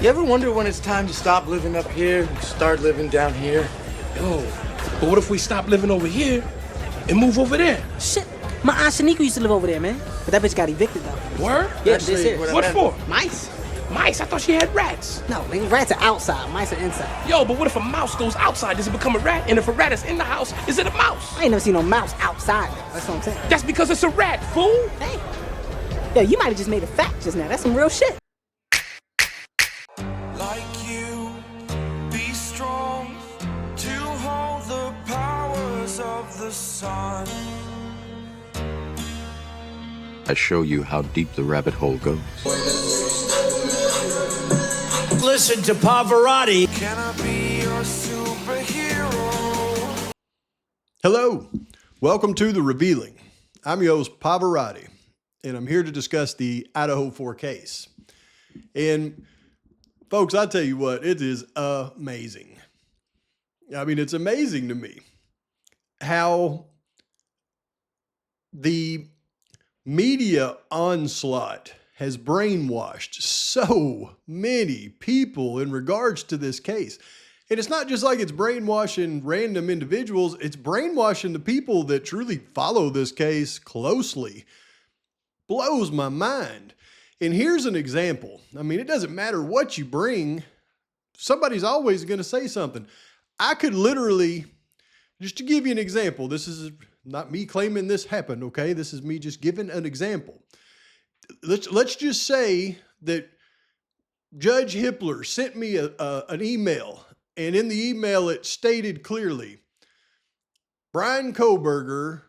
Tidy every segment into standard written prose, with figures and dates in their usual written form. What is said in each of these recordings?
You ever wonder when it's time to stop living up here and start living down here? Yo, but what if we stop living over here and move over there? Shit, my aunt Shanika used to live over there, man. But that bitch got evicted, though. Word? Yeah, Actually, this here. What for? Mice. Mice? I thought she had rats. No, nigga, rats are outside, mice are inside. Yo, but what if a mouse goes outside? Does it become a rat? And if a rat is in the house, is it a mouse? I ain't never seen no mouse outside, though. That's what I'm saying. That's because it's a rat, fool. Hey. Yo, you might have just made a fact just now. That's some real shit. Like you, be strong to hold the powers of the sun. I show you how deep the rabbit hole goes. Listen to Pavarotti. Can I be your superhero? Hello, welcome to The Revealing. I'm your host, Pavarotti, and I'm here to discuss the IDAHO4 case. And folks, I tell you what, it is amazing. I mean, it's amazing to me how the media onslaught has brainwashed so many people in regards to this case. And it's not just like it's brainwashing random individuals, it's brainwashing the people that truly follow this case closely. Blows my mind. And here's an example. I mean, it doesn't matter what you bring, somebody's always going to say something. I could literally, just to give you an example, this is not me claiming this happened, okay? This is me just giving an example. Let's just say that Judge Hippler sent me an email, and in the email it stated clearly, Brian Kohberger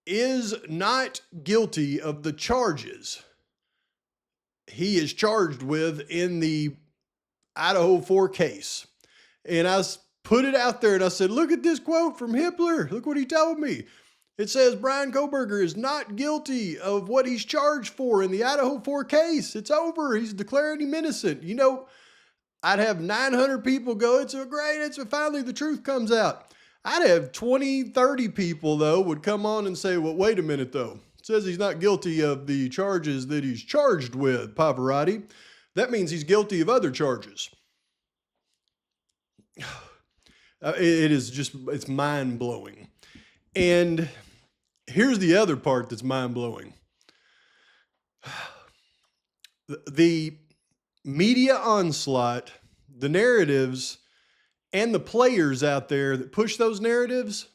is not guilty of the charges he is charged with in the IDAHO4 case. And I put it out there and I said, look at this quote from Hippler. Look what he told me. It says Brian Kohberger is not guilty of what he's charged for in the IDAHO4 case. It's over. He's declaring him innocent. You know, I'd have 900 people go, it's finally the truth comes out. I'd have 20, 30 people, though, would come on and say, well, wait a minute, though. It says he's not guilty of the charges that he's charged with, Pavarotti. That means he's guilty of other charges. It's mind-blowing. And here's the other part that's mind-blowing. The media onslaught, the narratives, and the players out there that push those narratives,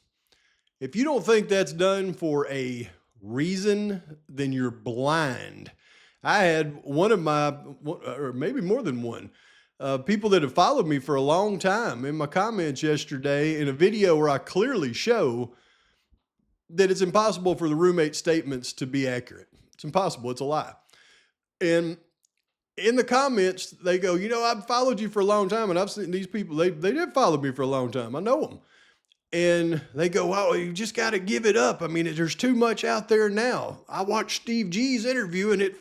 if you don't think that's done for a reason, then you're blind. I had one of my, or maybe more than one, people that have followed me for a long time in my comments yesterday in a video where I clearly show that it's impossible for the roommate statements to be accurate. It's impossible. It's a lie. And in the comments, they go, you know, I've followed you for a long time, and I've seen these people, they did follow me for a long time. I know them. And they go, well, you just got to give it up. I mean, there's too much out there now. I watched Steve G's interview, and it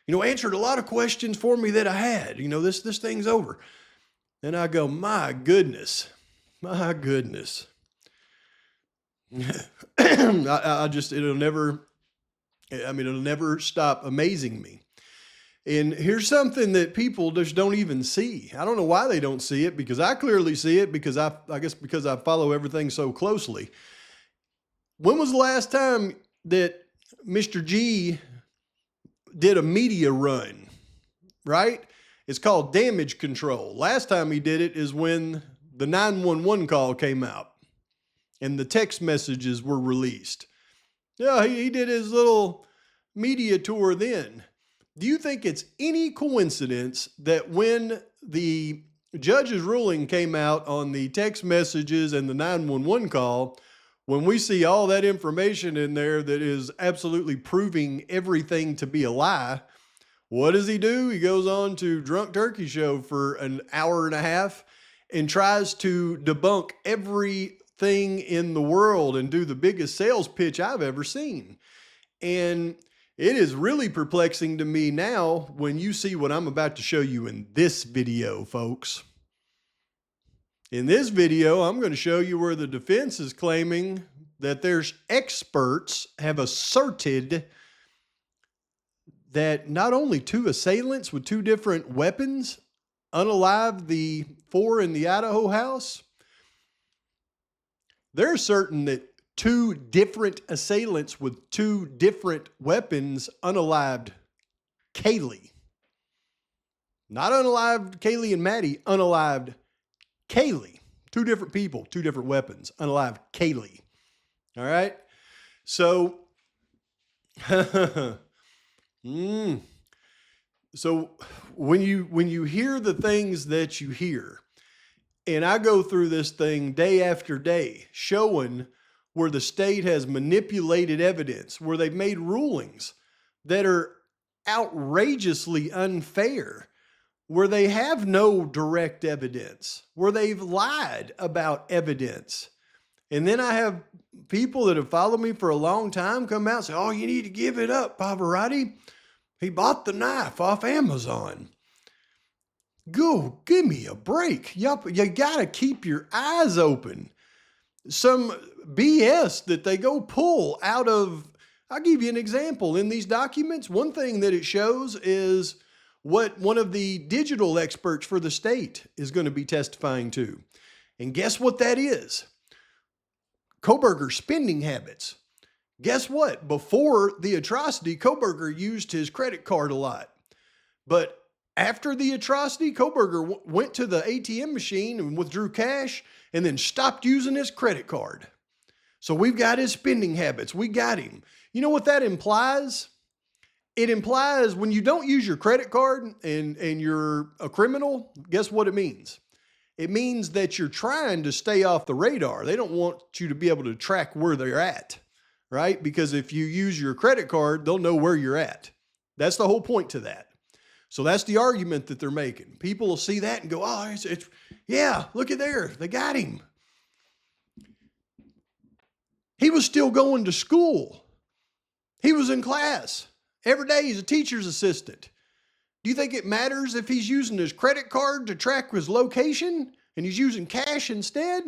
answered a lot of questions for me that I had. You know, this thing's over. And I go, my goodness. It'll never stop amazing me. And here's something that people just don't even see. I don't know why they don't see it, because I clearly see it, because I guess because I follow everything so closely. When was the last time that Mr. G did a media run, right? It's called damage control. Last time he did it is when the 911 call came out and the text messages were released. Yeah, he did his little media tour then. Do you think it's any coincidence that when the judge's ruling came out on the text messages and the 911 call, when we see all that information in there that is absolutely proving everything to be a lie, what does he do? He goes on to Drunk Turkey Show for an hour and a half and tries to debunk everything in the world and do the biggest sales pitch I've ever seen. And it is really perplexing to me now when you see what I'm about to show you in this video, folks. In this video, I'm going to show you where the defense is claiming that their experts have asserted that not only 2 assailants with 2 different weapons unalived the 4 in the Idaho house, they're certain that 2 different assailants with 2 different weapons unalived Kaylee. Not unalived Kaylee and Maddie, unalived Kaylee. 2 different people, 2 different weapons, unalived Kaylee. All right? So, So when you hear the things that you hear, and I go through this thing day after day, showing where the state has manipulated evidence, where they've made rulings that are outrageously unfair, where they have no direct evidence, where they've lied about evidence. And then I have people that have followed me for a long time come out and say, oh, you need to give it up, Pavarotti. He bought the knife off Amazon. Go, give me a break. You got to keep your eyes open. Some BS that they go pull out of, I'll give you an example. In these documents, one thing that it shows is what one of the digital experts for the state is going to be testifying to. And guess what that is? Kohberger's spending habits. Guess what? Before the atrocity, Kohberger used his credit card a lot. But after the atrocity, Kohberger went to the ATM machine and withdrew cash and then stopped using his credit card. So we've got his spending habits. We got him. You know what that implies? It implies when you don't use your credit card and you're a criminal, guess what it means? It means that you're trying to stay off the radar. They don't want you to be able to track where they're at, right? Because if you use your credit card, they'll know where you're at. That's the whole point to that. So that's the argument that they're making. People will see that and go, oh, yeah, look at there. They got him. He was still going to school. He was in class. Every day he's a teacher's assistant. Do you think it matters if he's using his credit card to track his location and he's using cash instead?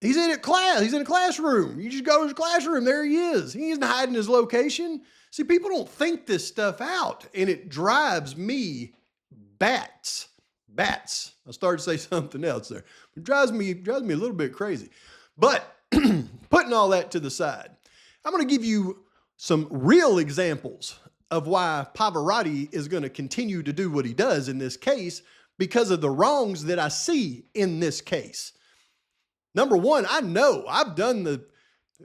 He's in a class. He's in a classroom. You just go to his classroom. There he is. He isn't hiding his location. See, people don't think this stuff out, and it drives me bats. Bats. I started to say something else there. It drives me a little bit crazy. But putting all that to the side, I'm going to give you some real examples of why Pavarotti is going to continue to do what he does in this case because of the wrongs that I see in this case. Number one, I know I've done the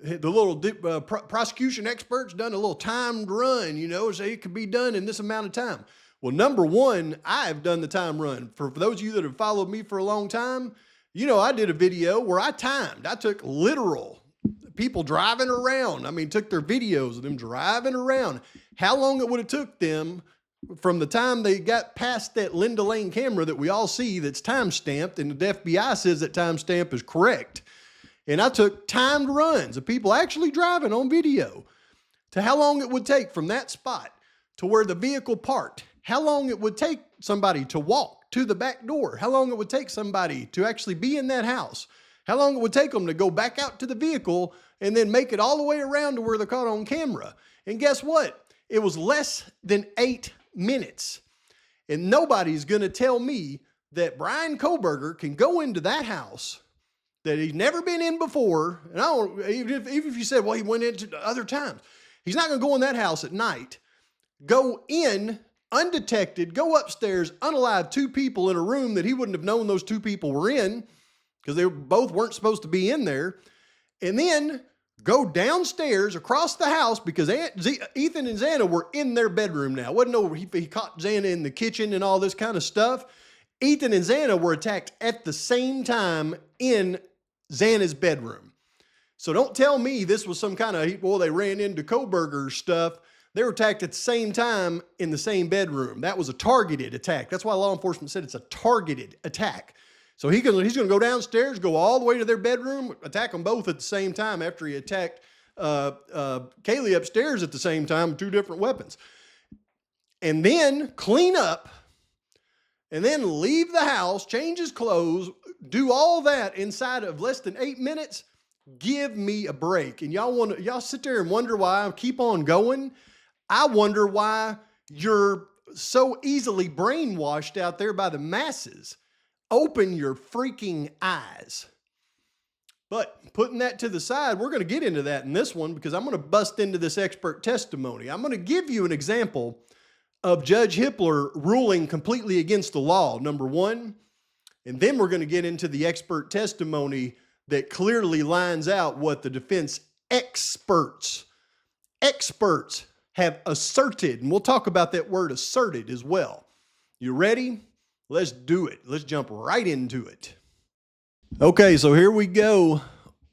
little prosecution experts done a little timed run, say it could be done in this amount of time. Well, number one, I've done the time run. For those of you that have followed me for a long time, I did a video where I timed. I took literal people driving around. Took their videos of them driving around. How long it would have took them from the time they got past that Linda Lane camera that we all see that's time-stamped, and the FBI says that time-stamp is correct. And I took timed runs of people actually driving on video to how long it would take from that spot to where the vehicle parked, how long it would take somebody to walk to the back door, how long it would take somebody to actually be in that house, how long it would take them to go back out to the vehicle and then make it all the way around to where they're caught on camera. And guess what? It was less than 8 minutes. And nobody's going to tell me that Brian Kohberger can go into that house that he's never been in before. And even if you said, well, he went into other times, he's not going to go in that house at night, go in undetected, go upstairs, unalive 2 people in a room that he wouldn't have known those 2 people were in because they both weren't supposed to be in there. And then go downstairs across the house because Ethan and Xana were in their bedroom now. Wasn't no, he caught Xana in the kitchen and all this kind of stuff. Ethan and Xana were attacked at the same time in Xana's bedroom. So don't tell me this was some kind of, they ran into Kohberger's stuff. They were attacked at the same time in the same bedroom. That was a targeted attack. That's why law enforcement said it's a targeted attack. So he's going to go downstairs, go all the way to their bedroom, attack them both at the same time after he attacked Kaylee upstairs at the same time with 2 different weapons. And then clean up, and then leave the house, change his clothes, do all that inside of less than 8 minutes. Give me a break. And y'all sit there and wonder why I keep on going. I wonder why You're so easily brainwashed out there by the masses. Open your freaking eyes. But putting that to the side, we're going to get into that in this one because I'm going to bust into this expert testimony. I'm going to give you an example of Judge Hippler ruling completely against the law, number one. And then we're going to get into the expert testimony that clearly lines out what the defense experts have asserted. And we'll talk about that word asserted as well. You ready? Let's do it. Let's jump right into it. Okay, so here we go.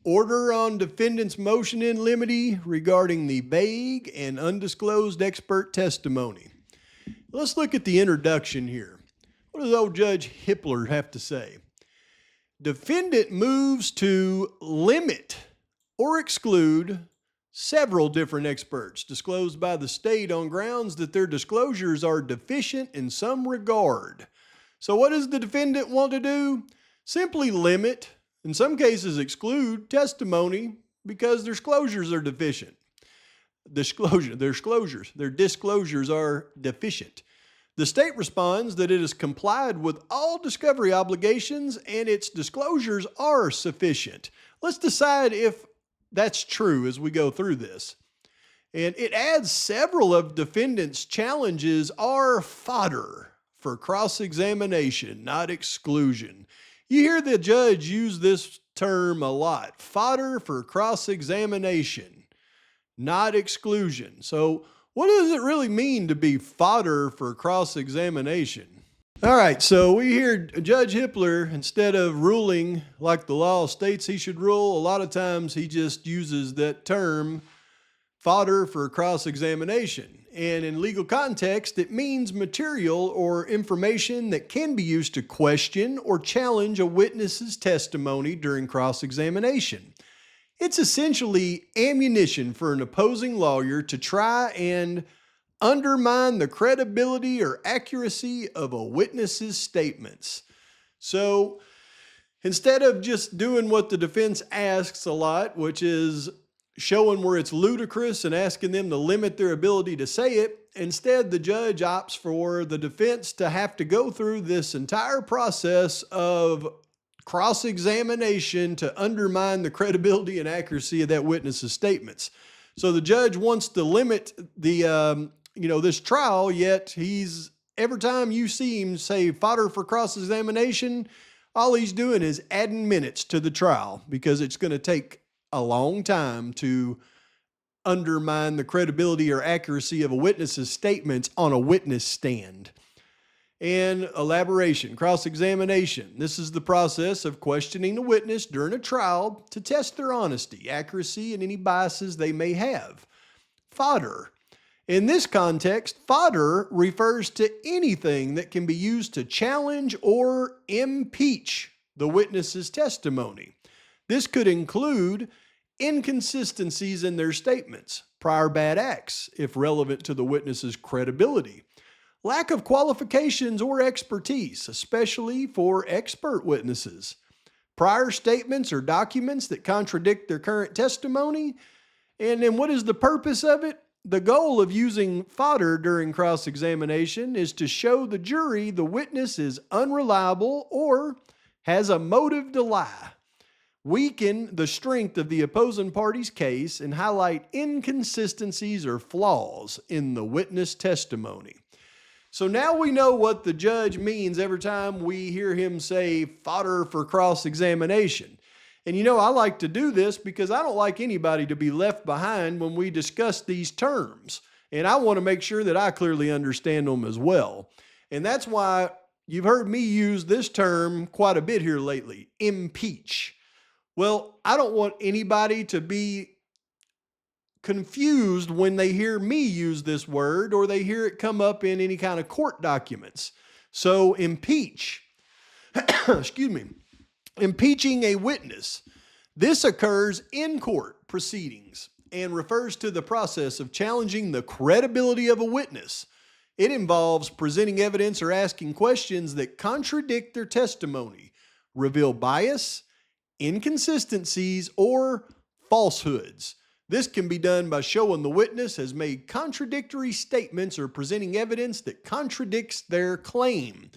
Order on defendant's motion in limine regarding the vague and undisclosed expert testimony. Let's look at the introduction here. What does old Judge Hippler have to say? Defendant moves to limit or exclude several different experts disclosed by the state on grounds that their disclosures are deficient in some regard. So what does the defendant want to do? Simply limit, in some cases exclude, testimony because their disclosures are deficient. Their disclosures are deficient. The state responds that it has complied with all discovery obligations and its disclosures are sufficient. Let's decide if that's true as we go through this. And it adds several of defendant's challenges are fodder for cross-examination, not exclusion. You hear the judge use this term a lot, fodder for cross-examination, not exclusion. So what does it really mean to be fodder for cross-examination? All right, so we hear Judge Hippler, instead of ruling like the law states he should rule, a lot of times he just uses that term, fodder for cross-examination. And in legal context, it means material or information that can be used to question or challenge a witness's testimony during cross-examination. It's essentially ammunition for an opposing lawyer to try and undermine the credibility or accuracy of a witness's statements. So instead of just doing what the defense asks a lot, which is showing where it's ludicrous and asking them to limit their ability to say it, instead the judge opts for the defense to have to go through this entire process of cross-examination to undermine the credibility and accuracy of that witness's statements. So the judge wants to limit the this trial, yet he's, every time you see him say fodder for cross-examination, all he's doing is adding minutes to the trial because it's going to take a long time to undermine the credibility or accuracy of a witness's statements on a witness stand. And elaboration, cross-examination. This is the process of questioning the witness during a trial to test their honesty, accuracy, and any biases they may have. Fodder. In this context, fodder refers to anything that can be used to challenge or impeach the witness's testimony. This could include inconsistencies in their statements, prior bad acts, if relevant to the witness's credibility, lack of qualifications or expertise, especially for expert witnesses, prior statements or documents that contradict their current testimony. And then what is the purpose of it? The goal of using fodder during cross-examination is to show the jury the witness is unreliable or has a motive to lie, weaken the strength of the opposing party's case, and highlight inconsistencies or flaws in the witness testimony. So now we know what the judge means every time we hear him say fodder for cross-examination. And I like to do this because I don't like anybody to be left behind when we discuss these terms. And I want to make sure that I clearly understand them as well. And that's why you've heard me use this term quite a bit here lately, impeach. Well, I don't want anybody to be confused when they hear me use this word or they hear it come up in any kind of court documents. So impeach, excuse me, impeaching a witness. This occurs in court proceedings and refers to the process of challenging the credibility of a witness. It involves presenting evidence or asking questions that contradict their testimony, reveal bias, inconsistencies, or falsehoods. This can be done by showing the witness has made contradictory statements or presenting evidence that contradicts their claim.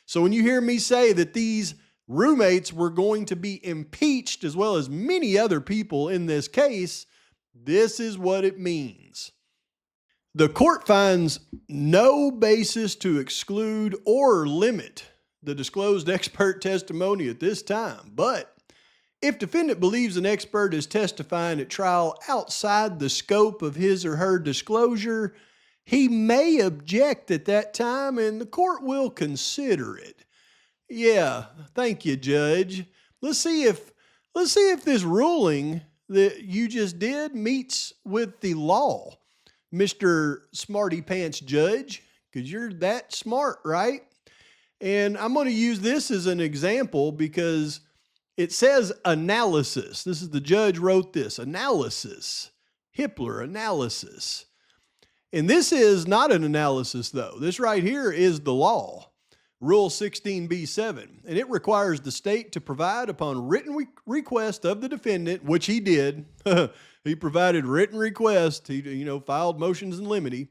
So when you hear me say that these roommates were going to be impeached, as well as many other people in this case, this is what it means. The court finds no basis to exclude or limit the disclosed expert testimony at this time, but if defendant believes an expert is testifying at trial outside the scope of his or her disclosure, he may object at that time and the court will consider it. Yeah, thank you, Judge. Let's see if this ruling that you just did meets with the law, Mr. Smarty Pants Judge, because you're that smart, right? And I'm going to use this as an example because it says analysis. This is the judge wrote this, analysis, Hippler analysis. And this is not an analysis though. This right here is the law, Rule 16b-7. And it requires the state to provide upon written request of the defendant, which he did. He provided written request. He, filed motions in limine,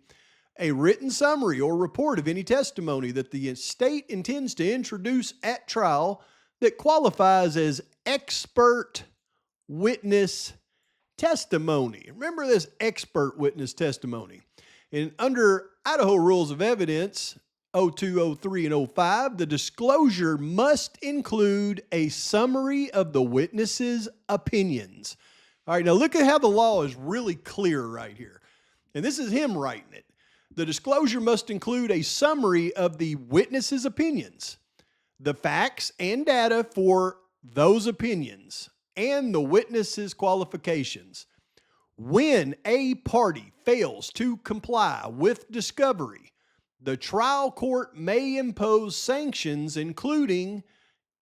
a written summary or report of any testimony that the state intends to introduce at trial that qualifies as expert witness testimony. Remember this expert witness testimony. And under Idaho Rules of Evidence 02, 03, and 05, the disclosure must include a summary of the witness's opinions. All right, now look at how the law is really clear right here. And this is him writing it. The disclosure must include a summary of the witness's opinions, the facts and data for those opinions, and the witness's qualifications. When a party fails to comply with discovery, the trial court may impose sanctions, including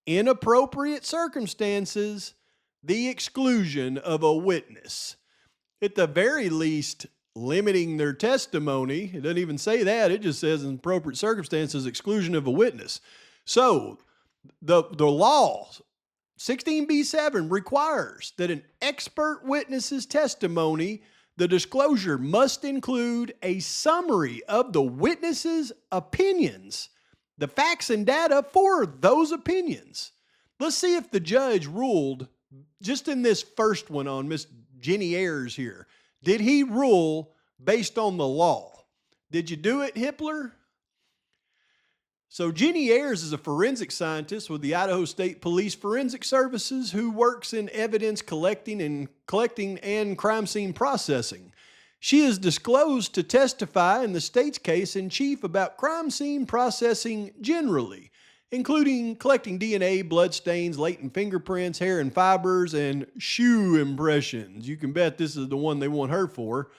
inappropriate circumstances, the exclusion of a witness. At the very least, limiting their testimony. It doesn't even say that. It just says in appropriate circumstances, exclusion of a witness. So the law, 16b-7, requires that an expert witness's testimony, the disclosure must include a summary of the witness's opinions, the facts and data for those opinions. Let's see if the judge ruled, just in this first one on Miss Jenny Ayers here, did he rule based on the law? Did you do it, Hippler? So Jenny Ayers is a forensic scientist with the Idaho State Police Forensic Services who works in evidence collecting and crime scene processing. She is disclosed to testify in the state's case in chief about crime scene processing generally, including collecting DNA, blood stains, latent fingerprints, hair and fibers, and shoe impressions. You can bet this is the one they want her for.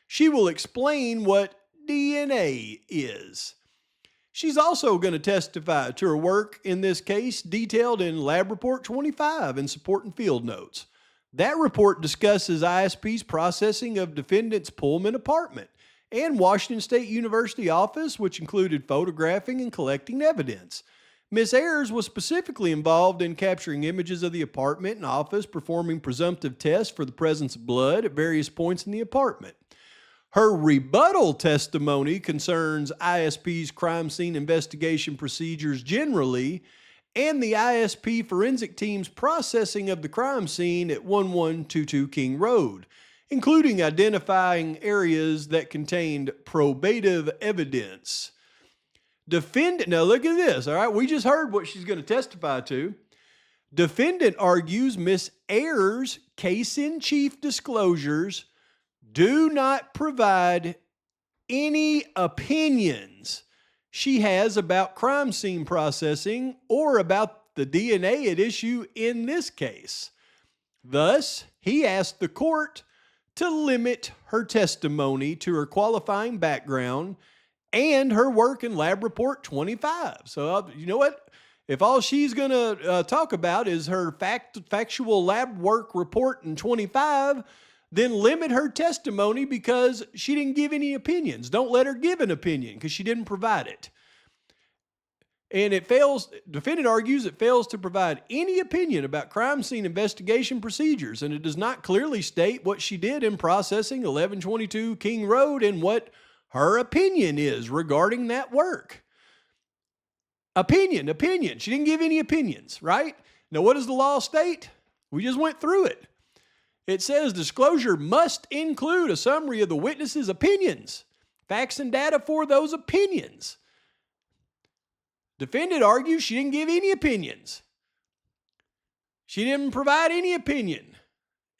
She will explain what DNA is. She's also going to testify to her work in this case detailed in Lab Report 25 and supporting field notes. That report discusses ISP's processing of defendant's Pullman apartment and Washington State University office, which included photographing and collecting evidence. Ms. Ayers was specifically involved in capturing images of the apartment and office, performing presumptive tests for the presence of blood at various points in the apartment. Her rebuttal testimony concerns ISP's crime scene investigation procedures generally and the ISP forensic team's processing of the crime scene at 1122 King Road, including identifying areas that contained probative evidence. Defendant, now look at this, all right? We just heard what she's going to testify to. Defendant argues Miss Ayers' case-in-chief disclosures do not provide any opinions she has about crime scene processing or about the DNA at issue in this case. Thus, he asked the court to limit her testimony to her qualifying background and her work in Lab Report 25. So, you know what? If all she's going to talk about is her factual lab work report in 25, then limit her testimony because she didn't give any opinions. Don't let her give an opinion because she didn't provide it. And defendant argues it fails to provide any opinion about crime scene investigation procedures, and it does not clearly state what she did in processing 1122 King Road and what her opinion is regarding that work. Opinion. She didn't give any opinions, right? Now, what does the law state? We just went through it. It says disclosure must include a summary of the witness's opinions, facts and data for those opinions. Defendant argues she didn't give any opinions. She didn't provide any opinion.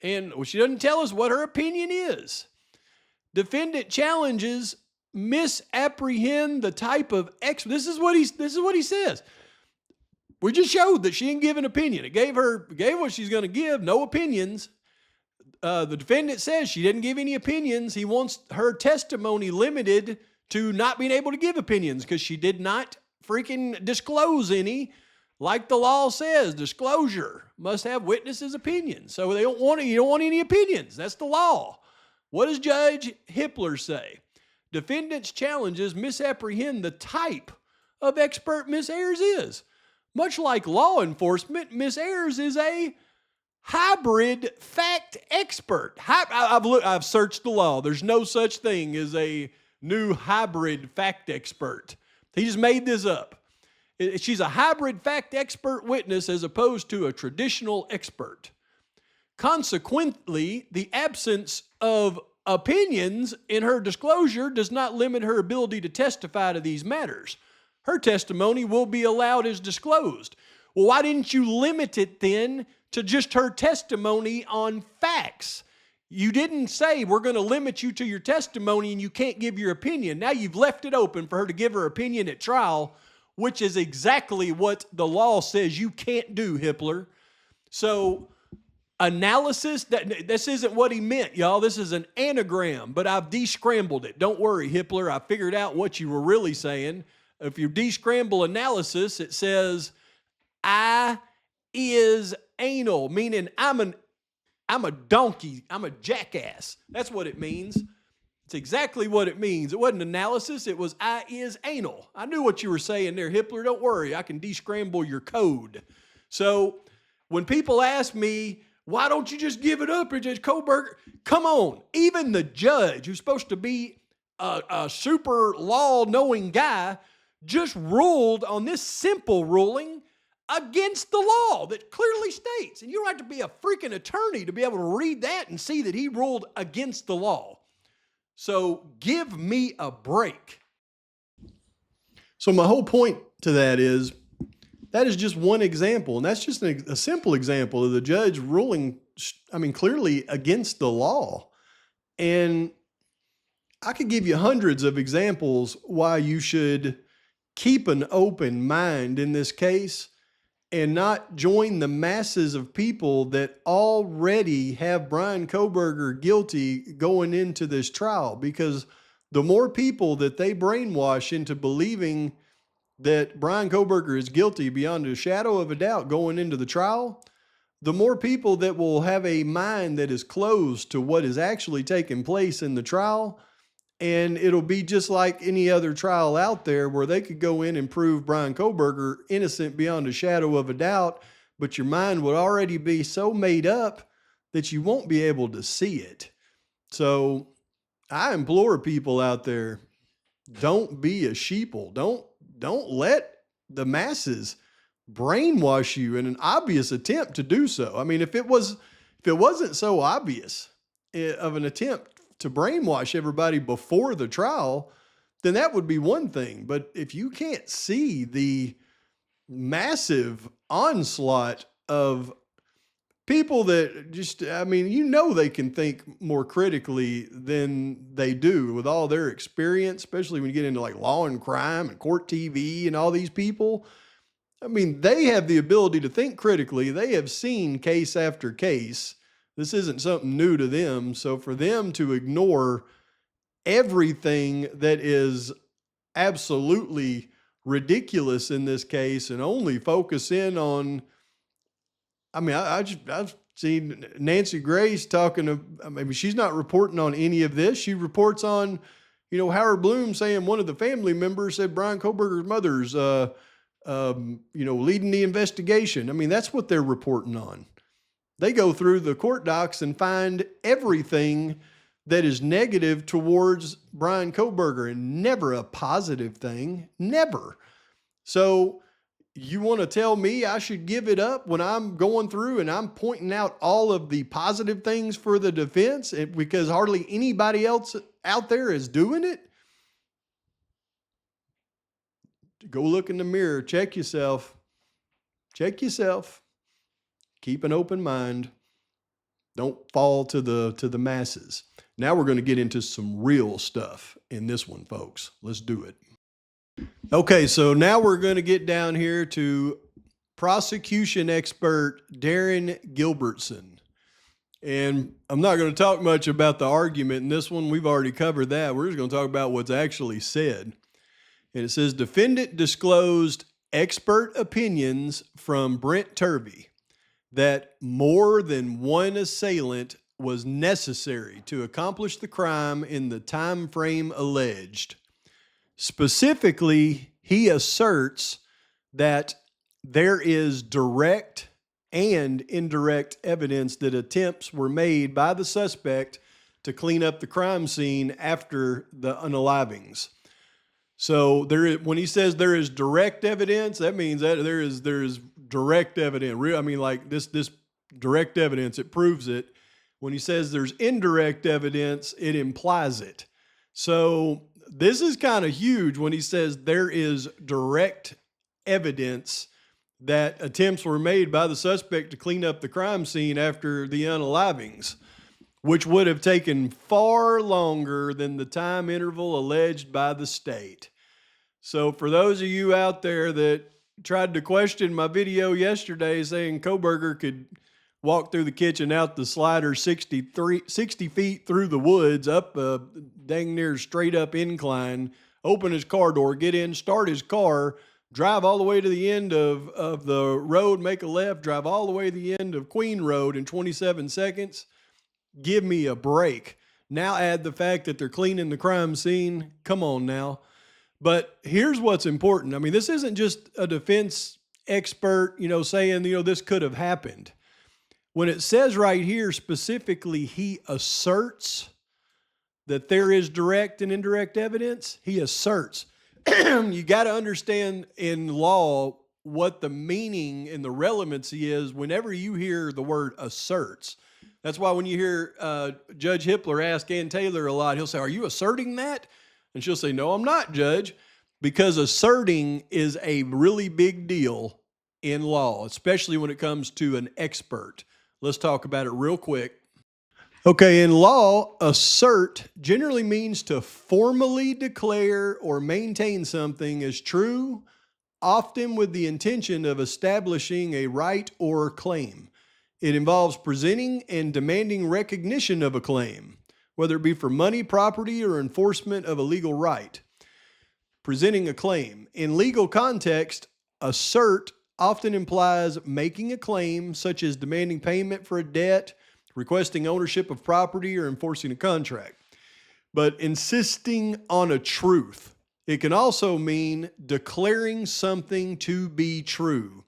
And she doesn't tell us what her opinion is. Defendant challenges misapprehend the type of this is what he says. We just showed that she didn't give an opinion. It gave what she's going to give, no opinions. The defendant says she didn't give any opinions. He wants her testimony limited to not being able to give opinions because she did not freaking disclose any. Like the law says, disclosure must have witnesses' opinions. So you don't want any opinions. That's the law. What does Judge Hippler say? Defendant's challenges misapprehend the type of expert Miss Ayers is. Much like law enforcement, Miss Ayers is a hybrid fact expert. I've searched the law. There's no such thing as a new hybrid fact expert. He just made this up. She's a hybrid fact expert witness as opposed to a traditional expert. Consequently, the absence of opinions in her disclosure does not limit her ability to testify to these matters. Her testimony will be allowed as disclosed. Well, why didn't you limit it then to just her testimony on facts? You didn't say we're going to limit you to your testimony and you can't give your opinion. Now you've left it open for her to give her opinion at trial, which is exactly what the law says you can't do, Hippler. So analysis, this isn't what he meant, y'all. This is an anagram, but I've descrambled it. Don't worry, Hippler. I figured out what you were really saying. If you descramble analysis, it says I is anal, meaning I'm a donkey. I'm a jackass. That's what it means. It's exactly what it means. It wasn't analysis. It was I is anal. I knew what you were saying there, Hippler. Don't worry. I can descramble your code. So when people ask me, why don't you just give it up, Judge Koberger? Come on. Even the judge, who's supposed to be a super law-knowing guy, just ruled on this simple ruling against the law that clearly states, and you don't have to be a freaking attorney to be able to read that and see that he ruled against the law. So give me a break. So my whole point to that is just one example, and that's just a simple example of the judge ruling, clearly against the law. And I could give you hundreds of examples why you should keep an open mind in this case and not join the masses of people that already have Brian Koberger guilty going into this trial, because the more people that they brainwash into believing that Brian Koberger is guilty beyond a shadow of a doubt going into the trial, the more people that will have a mind that is closed to what is actually taking place in the trial. And it'll be just like any other trial out there where they could go in and prove Brian Koberger innocent beyond a shadow of a doubt, but your mind would already be so made up that you won't be able to see it. So I implore people out there, don't be a sheeple. Don't let the masses brainwash you in an obvious attempt to do so. I mean, if it wasn't so obvious of an attempt to brainwash everybody before the trial, then that would be one thing. But if you can't see the massive onslaught of people that just, they can think more critically than they do with all their experience, especially when you get into like law and crime and court TV and all these people. They have the ability to think critically. They have seen case after case. This isn't something new to them. So for them to ignore everything that is absolutely ridiculous in this case and only focus in on, I've seen Nancy Grace talking she's not reporting on any of this. She reports on, Howard Bloom saying one of the family members said Brian Koberger's mother's leading the investigation. I mean, that's what they're reporting on. They go through the court docs and find everything that is negative towards Brian Kohberger, and never a positive thing, never. So you want to tell me I should give it up when I'm going through and I'm pointing out all of the positive things for the defense because hardly anybody else out there is doing it? Go look in the mirror, check yourself. Check yourself. Keep an open mind. Don't fall to the masses. Now we're going to get into some real stuff in this one, folks. Let's do it. Okay, so now we're going to get down here to prosecution expert Darren Gilbertson. And I'm not going to talk much about the argument in this one. We've already covered that. We're just going to talk about what's actually said. And it says, defendant disclosed expert opinions from Brent Turvey that more than one assailant was necessary to accomplish the crime in the time frame alleged. Specifically, he asserts that there is direct and indirect evidence that attempts were made by the suspect to clean up the crime scene after the unalivings. So when he says there is direct evidence, that means that there is direct evidence. I mean, like this direct evidence, it proves it. When he says there's indirect evidence, it implies it. So this is kind of huge when he says there is direct evidence that attempts were made by the suspect to clean up the crime scene after the unalivings, which would have taken far longer than the time interval alleged by the state. So for those of you out there that tried to question my video yesterday saying Kohberger could walk through the kitchen, out the slider 60 feet through the woods, up a dang near straight up incline, open his car door, get in, start his car, drive all the way to the end of the road, make a left, drive all the way to the end of Queen Road in 27 seconds. Give me a break. Now add the fact that they're cleaning the crime scene. Come on now. But here's what's important. I mean, this isn't just a defense expert, saying, this could have happened. When it says right here specifically, he asserts that there is direct and indirect evidence, he asserts. You got to understand in law what the meaning and the relevancy is whenever you hear the word asserts. That's why when you hear Judge Hippler ask Ann Taylor a lot, he'll say, "Are you asserting that?" And she'll say, "No, I'm not, Judge," because asserting is a really big deal in law, especially when it comes to an expert. Let's talk about it real quick. Okay, in law, assert generally means to formally declare or maintain something as true, often with the intention of establishing a right or claim. It involves presenting and demanding recognition of a claim, whether it be for money, property, or enforcement of a legal right. Presenting a claim. In legal context, assert often implies making a claim, such as demanding payment for a debt, requesting ownership of property, or enforcing a contract. But insisting on a truth. It can also mean declaring something to be true,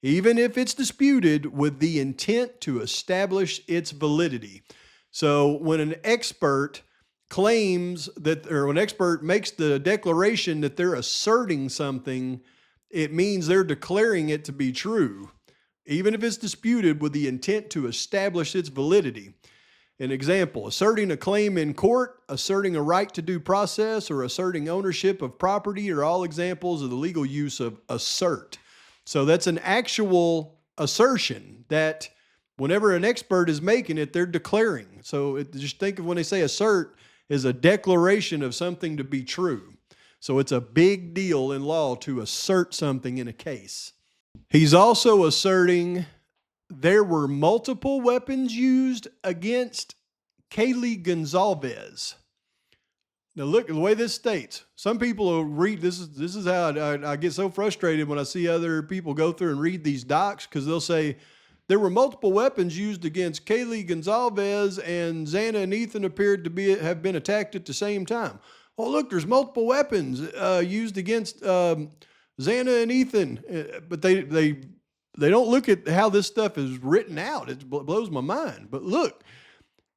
even if it's disputed, with the intent to establish its validity. So when an expert claims that, or when an expert makes the declaration that they're asserting something, it means they're declaring it to be true, even if it's disputed, with the intent to establish its validity. An example, asserting a claim in court, asserting a right to due process, or asserting ownership of property are all examples of the legal use of assert. So that's an actual assertion that whenever an expert is making it, they're declaring. So just think of when they say assert as a declaration of something to be true. So it's a big deal in law to assert something in a case. He's also asserting there were multiple weapons used against Kaylee Gonzalez. Now look, the way this states, some people will read, this is how I get so frustrated when I see other people go through and read these docs, because they'll say, there were multiple weapons used against Kaylee Gonzalez, and Xana and Ethan appeared to have been attacked at the same time. Oh, look, there's multiple weapons used against Xana Xana and Ethan, but they don't look at how this stuff is written out. It blows my mind. But look,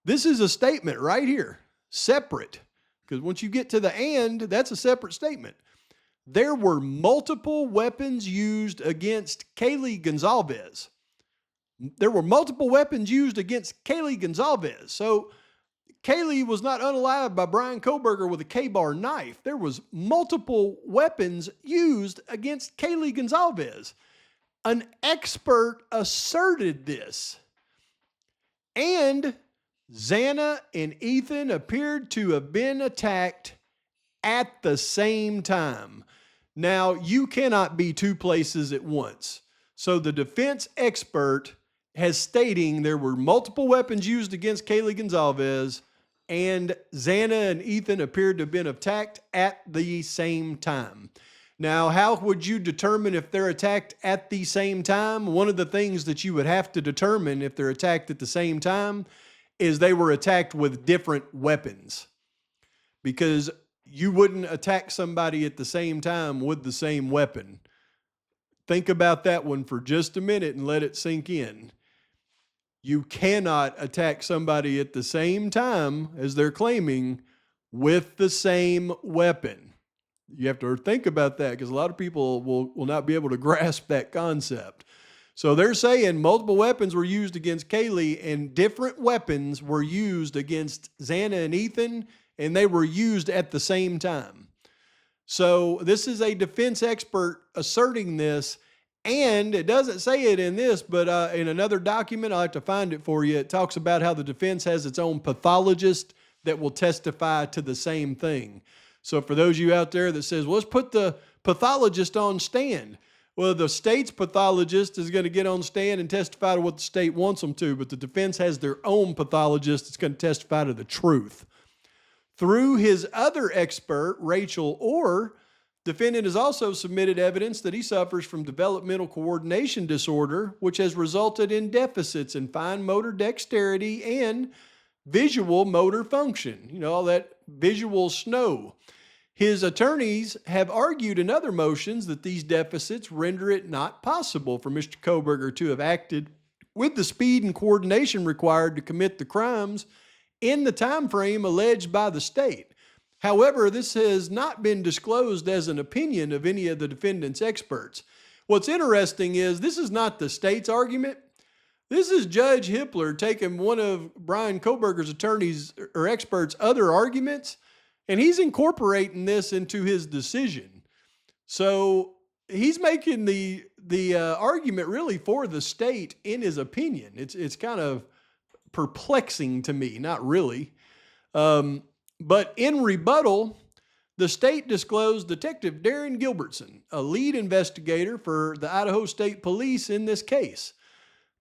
this is a statement right here, separate, because once you get to the and, that's a separate statement. There were multiple weapons used against Kaylee Gonzalez. There were multiple weapons used against Kaylee Gonzalez. So Kaylee was not unalived by Brian Koberger with a K-bar knife. There was multiple weapons used against Kaylee Gonzalez. An expert asserted this. And Xana and Ethan appeared to have been attacked at the same time. Now, you cannot be two places at once. So the defense expert has stating there were multiple weapons used against Kaylee Gonzalez, and Xana and Ethan appeared to have been attacked at the same time. Now, how would you determine if they're attacked at the same time? One of the things that you would have to determine if they're attacked at the same time is they were attacked with different weapons. Because you wouldn't attack somebody at the same time with the same weapon. Think about that one for just a minute and let it sink in. You cannot attack somebody at the same time as they're claiming with the same weapon. You have to think about that because a lot of people will not be able to grasp that concept. So they're saying multiple weapons were used against Kaylee and different weapons were used against Xana and Ethan, and they were used at the same time. So this is a defense expert asserting this, and it doesn't say it in this, but in another document, I'll have to find it for you. It talks about how the defense has its own pathologist that will testify to the same thing. So for those of you out there that says, well, let's put the pathologist on stand. Well, the state's pathologist is going to get on stand and testify to what the state wants them to, but the defense has their own pathologist that's going to testify to the truth. Through his other expert, Rachel Orr, defendant has also submitted evidence that he suffers from developmental coordination disorder, which has resulted in deficits in fine motor dexterity and visual motor function. You know, all that visual snow. His attorneys have argued in other motions that these deficits render it not possible for Mr. Koberger to have acted with the speed and coordination required to commit the crimes in the time frame alleged by the state. However, this has not been disclosed as an opinion of any of the defendant's experts. What's interesting is this is not the state's argument. This is Judge Hippler taking one of Brian Koberger's attorneys or experts' other arguments, and he's incorporating this into his decision. So he's making the argument really for the state in his opinion. It's kind of perplexing to me, not really. But in rebuttal, the state disclosed Detective Darren Gilbertson, a lead investigator for the Idaho State Police in this case.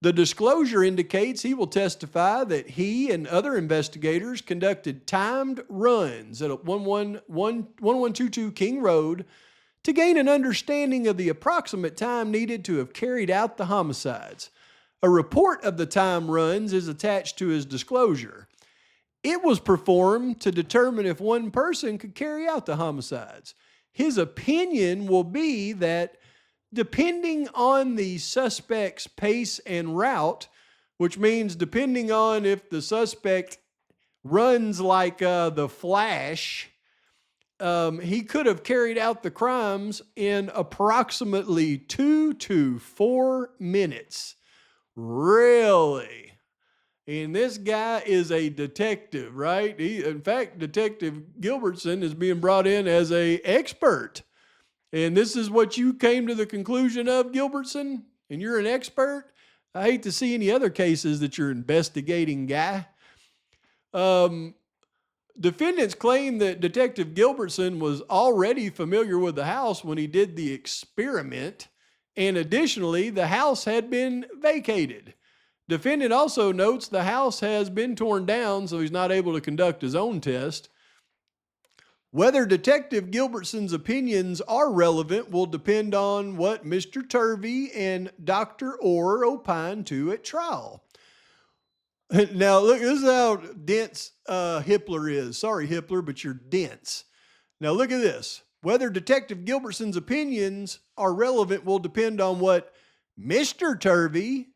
The disclosure indicates he will testify that he and other investigators conducted timed runs at 1122 King Road to gain an understanding of the approximate time needed to have carried out the homicides. A report of the time runs is attached to his disclosure. It was performed to determine if one person could carry out the homicides. His opinion will be that depending on the suspect's pace and route, which means depending on if the suspect runs like the Flash, he could have carried out the crimes in approximately 2 to 4 minutes. Really? And this guy is a detective, right? In fact, Detective Gilbertson is being brought in as an expert. And this is what you came to the conclusion of, Gilbertson? And you're an expert? I hate to see any other cases that you're investigating, guy. Defendants claim that Detective Gilbertson was already familiar with the house when he did the experiment. And additionally, the house had been vacated. Defendant also notes the house has been torn down, so he's not able to conduct his own test. Whether Detective Gilbertson's opinions are relevant will depend on what Mr. Turvey and Dr. Orr opine to at trial. Now, look, this is how dense Hippler is. Sorry, Hippler, but you're dense. Now, look at this. Whether Detective Gilbertson's opinions are relevant will depend on what Mr. Turvey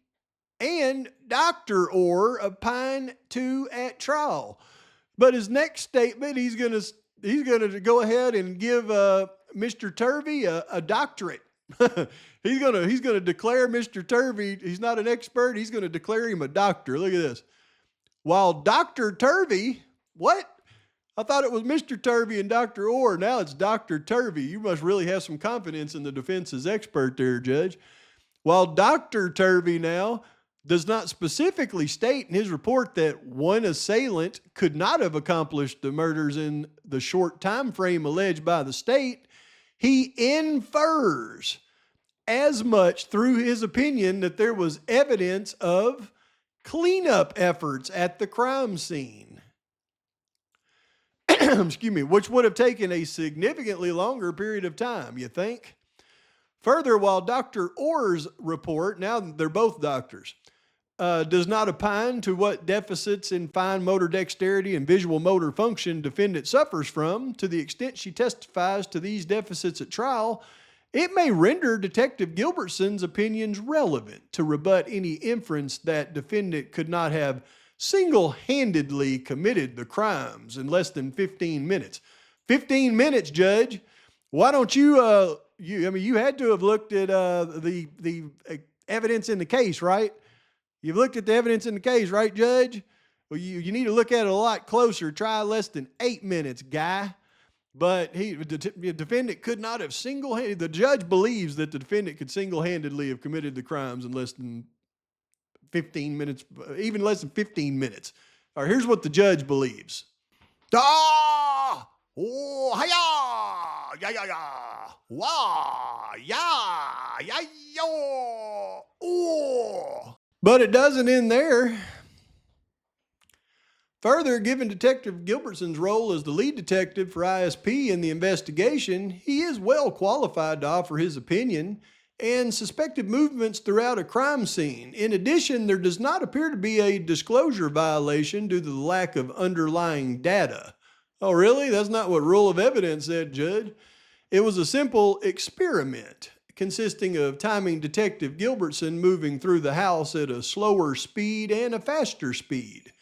and Dr. Orr opine to at trial. But his next statement, he's gonna go ahead and give Mr. Turvey a doctorate. he's gonna declare Mr. Turvey, he's not an expert, he's gonna declare him a doctor. Look at this. While Dr. Turvey, what? I thought it was Mr. Turvey and Dr. Orr. Now it's Dr. Turvey. You must really have some confidence in the defense's expert there, Judge. While Dr. Turvey now does not specifically state in his report that one assailant could not have accomplished the murders in the short time frame alleged by the state, he infers as much through his opinion that there was evidence of cleanup efforts at the crime scene. Excuse me, which would have taken a significantly longer period of time, you think? Further, while Dr. Orr's report, now they're both doctors, does not opine to what deficits in fine motor dexterity and visual motor function defendant suffers from, to the extent she testifies to these deficits at trial, it may render Detective Gilbertson's opinions relevant to rebut any inference that defendant could not have single-handedly committed the crimes in less than 15 minutes. 15 minutes, Judge. Why don't you, you had to have looked at the evidence in the case, right? You've looked at the evidence in the case, right, Judge? Well, you need to look at it a lot closer. Try less than 8 minutes, guy. But the defendant could not have single-handedly, the judge believes that the defendant could single-handedly have committed the crimes in less than 15 minutes, even less than 15 minutes. All right, here's what the judge believes. Ah! Oh, hiya! Ya, ya, ya! Wah! Ya! Ya, yo! Oh! But it doesn't end there. Further, given Detective Gilbertson's role as the lead detective for ISP in the investigation, he is well qualified to offer his opinion and suspected movements throughout a crime scene. In addition, there does not appear to be a disclosure violation due to the lack of underlying data. Oh, really? That's not what rule of evidence said, Judge. It was a simple experiment consisting of timing Detective Gilbertson moving through the house at a slower speed and a faster speed.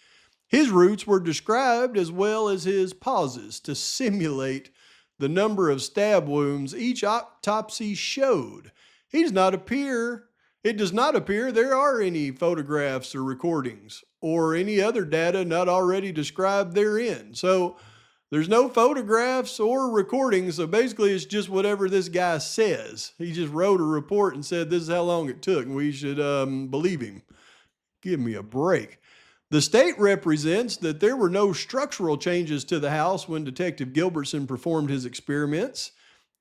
His routes were described as well as his pauses to simulate the number of stab wounds each autopsy showed. It does not appear there are any photographs or recordings or any other data not already described therein. So there's no photographs or recordings. So basically it's just whatever this guy says. He just wrote a report and said this is how long it took and we should believe him. Give me a break. The state represents that there were no structural changes to the house when Detective Gilbertson performed his experiments.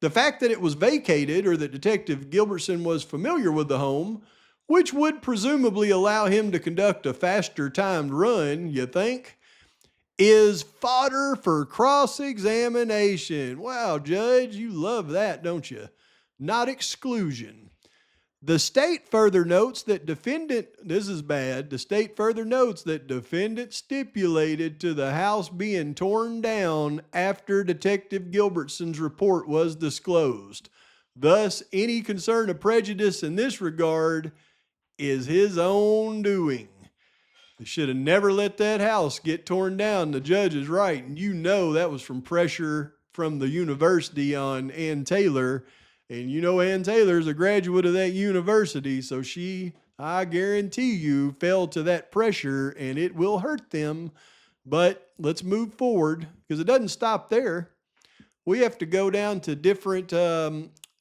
The fact that it was vacated or that Detective Gilbertson was familiar with the home, which would presumably allow him to conduct a faster timed run, you think, is fodder for cross-examination. Wow, Judge, you love that, don't you? Not exclusion. The state further notes that defendant stipulated to the house being torn down after Detective Gilbertson's report was disclosed. Thus, any concern of prejudice in this regard is his own doing. They should have never let that house get torn down. The judge is right. And you know that was from pressure from the university on Ann Taylor. And you know Ann Taylor's a graduate of that university, so she, I guarantee you, fell to that pressure and it will hurt them. But let's move forward because it doesn't stop there. We have to go down to different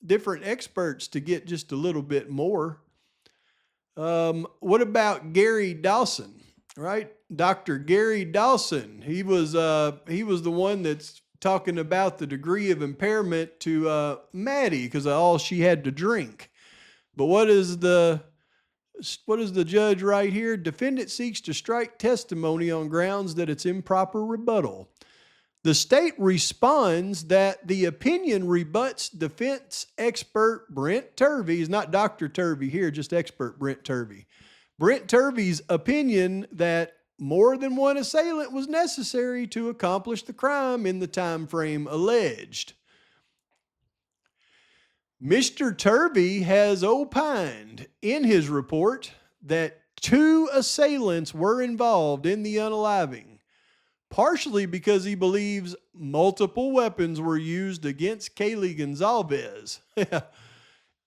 experts to get just a little bit more. What about Gary Dawson, right? Dr. Gary Dawson. He was the one that's talking about the degree of impairment to Maddie because of all she had to drink. But what is the judge right here? Defendant seeks to strike testimony on grounds that it's improper rebuttal. The state responds that the opinion rebuts defense expert Brent Turvey's, not Dr. Turvey here, just expert Brent Turvey. Brent Turvey's opinion that more than one assailant was necessary to accomplish the crime in the time frame alleged. Mr. Turvey has opined in his report that 2 assailants were involved in the unaliving, partially because he believes multiple weapons were used against Kaylee Gonzalez.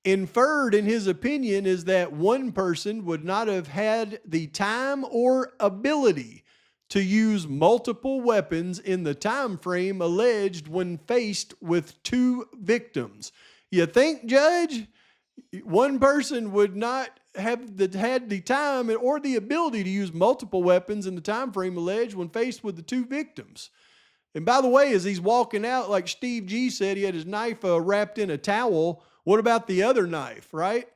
Inferred in his opinion is that one person would not have had the time or ability to use multiple weapons in the time frame alleged when faced with 2 victims. You think, Judge, one person would not have had the time or the ability to use multiple weapons in the time frame alleged when faced with the 2 victims? And by the way, as he's walking out, like Steve G said, he had his knife wrapped in a towel. What about the other knife, right?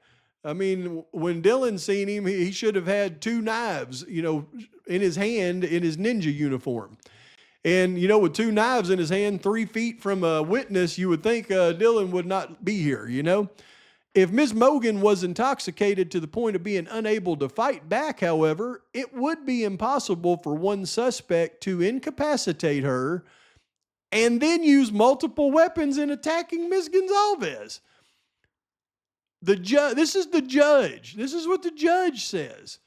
I mean, when Dylan seen him, he should have had 2 knives, in his hand in his ninja uniform. And, with 2 knives in his hand, 3 feet from a witness, you would think Dylan would not be here, If Ms. Mogan was intoxicated to the point of being unable to fight back, however, it would be impossible for one suspect to incapacitate her and then use multiple weapons in attacking Ms. Gonzalez. This is the judge. This is what the judge says.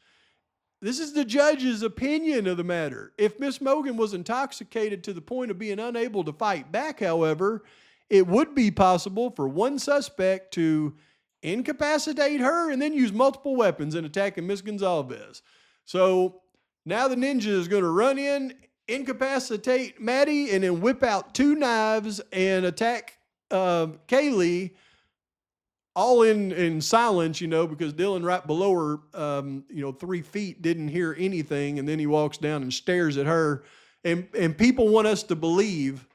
This is the judge's opinion of the matter. If Miss Mogan was intoxicated to the point of being unable to fight back, however, it would be possible for one suspect to incapacitate her and then use multiple weapons in attacking Miss Gonzalez. So now the ninja is going to run in, incapacitate Maddie, and then whip out 2 knives and attack Kaylee, all in silence, because Dylan right below her, 3 feet, didn't hear anything. And then he walks down and stares at her. And people want us to believe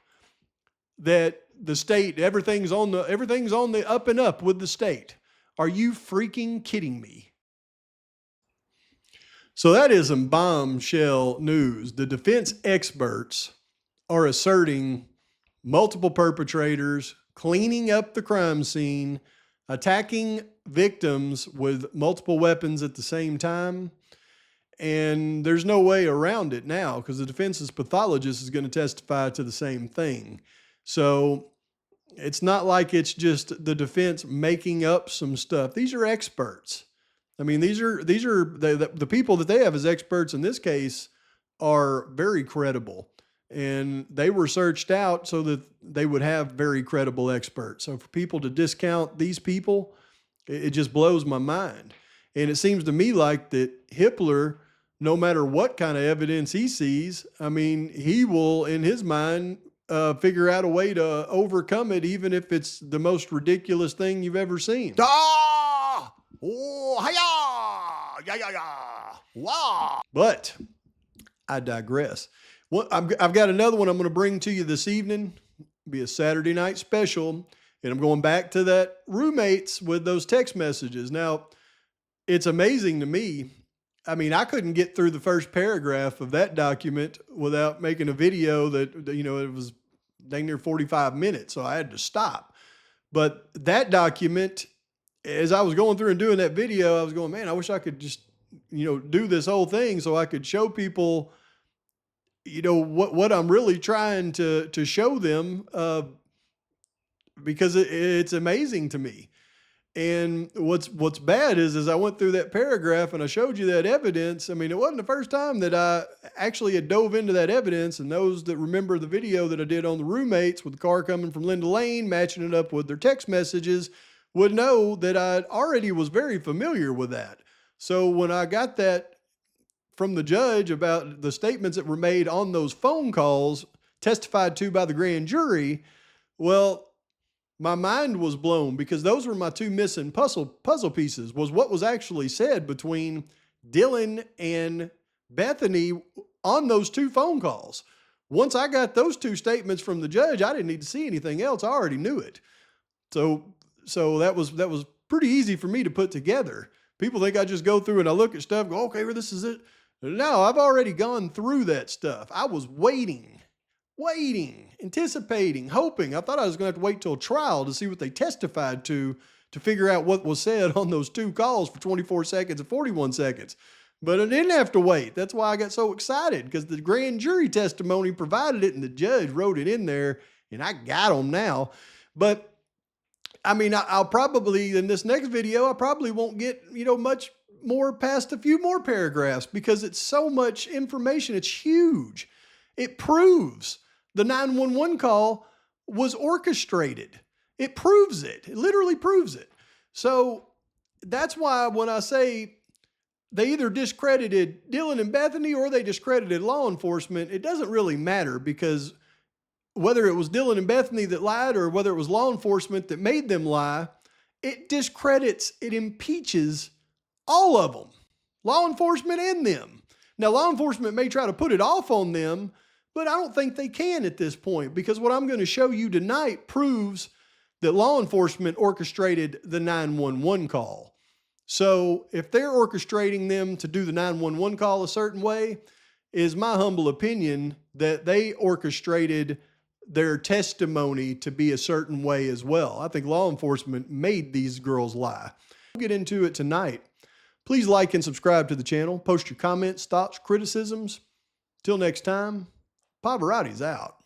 that the state, everything's on the up and up with the state. Are you freaking kidding me? So that is some bombshell news. The defense experts are asserting multiple perpetrators, cleaning up the crime scene, attacking victims with multiple weapons at the same time. And there's no way around it now because the defense's pathologist is going to testify to the same thing. So it's not like it's just the defense making up some stuff. These are experts. I mean, these are the people that they have as experts in this case are very credible. And they were searched out so that they would have very credible experts. So for people to discount these people, it just blows my mind. And it seems to me like that Hippler, no matter what kind of evidence he sees, I mean, he will, in his mind, figure out a way to overcome it, even if it's the most ridiculous thing you've ever seen. Ah! Oh, hi-ya! Ya-ya-ya! Wow! But I digress. Well, I've got another one I'm going to bring to you this evening. It'll be a Saturday night special. And I'm going back to that roommates with those text messages. Now, it's amazing to me. I mean, I couldn't get through the first paragraph of that document without making a video that, it was dang near 45 minutes. So I had to stop. But that document, as I was going through and doing that video, I was going, man, I wish I could just, do this whole thing so I could show people what I'm really trying to show them, because it's amazing to me. And what's bad is I went through that paragraph and I showed you that evidence. I mean, it wasn't the first time that I actually had dove into that evidence. And those that remember the video that I did on the roommates with the car coming from Linda Lane, matching it up with their text messages, would know that I already was very familiar with that. So when I got that from the judge about the statements that were made on those phone calls testified to by the grand jury, well, my mind was blown because those were my 2 missing puzzle pieces, was what was actually said between Dylan and Bethany on those 2 phone calls. Once I got those 2 statements from the judge, I didn't need to see anything else. I already knew it. So that was pretty easy for me to put together. People think I just go through and I look at stuff, go, okay, well, this is it. No, I've already gone through that stuff. I was waiting, anticipating, hoping. I thought I was going to have to wait till trial to see what they testified to figure out what was said on those 2 calls for 24 seconds and 41 seconds. But I didn't have to wait. That's why I got so excited, because the grand jury testimony provided it and the judge wrote it in there, and I got them now. But I mean, I'll probably, in this next video, I probably won't get, much more past a few more paragraphs because it's so much information. It's huge. It proves the 911 call was orchestrated. It proves it. It literally proves it. So that's why when I say they either discredited Dylan and Bethany or they discredited law enforcement, it doesn't really matter, because whether it was Dylan and Bethany that lied or whether it was law enforcement that made them lie, it discredits, it impeaches all of them, law enforcement and them. Now, law enforcement may try to put it off on them, but I don't think they can at this point, because what I'm going to show you tonight proves that law enforcement orchestrated the 911 call. So if they're orchestrating them to do the 911 call a certain way, is my humble opinion that they orchestrated their testimony to be a certain way as well. I think law enforcement made these girls lie. We'll get into it tonight. Please like and subscribe to the channel. Post your comments, thoughts, criticisms. Till next time, Pavarotti's out.